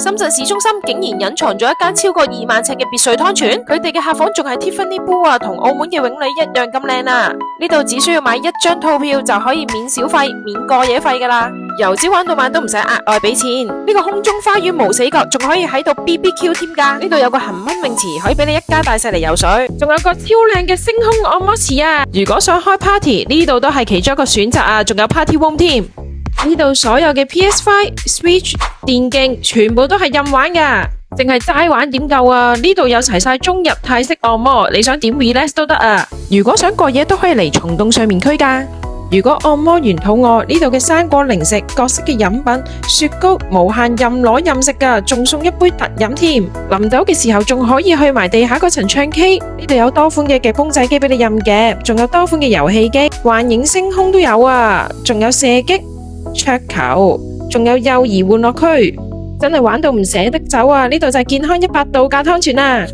深圳市中心竟然隱藏咗一間超過2萬尺嘅別墅湯泉，佢哋嘅客房仲係 Tiffany Blue 啊，同澳門嘅永利一樣咁靚啊！呢度只需要買1張套票就可以免小費、免過夜費噶啦，由朝玩到晚都唔使額外俾錢。呢個空中花園無死角，仲可以喺度 BBQ 添噶。呢度有個恒溫泳池，可以俾你一家大細嚟游水，仲有個超靚嘅星空按摩池啊！如果想開 party，呢度都係其中一個選擇啊，仲有 party room 添。呢度所有嘅 PS5、Switch、電競全部都係任玩噶，淨係齋玩點夠啊！呢度有齊晒中日泰式按摩，你想點 relax 都得啊！如果想過夜都可以嚟蟲洞睡眠區噶。如果按摩完肚餓，呢度嘅生果零食、各式嘅飲品、雪糕無限任攞任食噶，仲送一杯特飲添。臨走嘅時候仲可以去埋地下嗰層唱 K， 呢度有多款嘅夾公仔機俾你任夾，仲有多款嘅遊戲機，幻影星空都有啊，仲有射擊、桌球，仲有幼兒玩樂區，真係玩到唔捨得走啊！呢度就係健康100度假湯泉啊！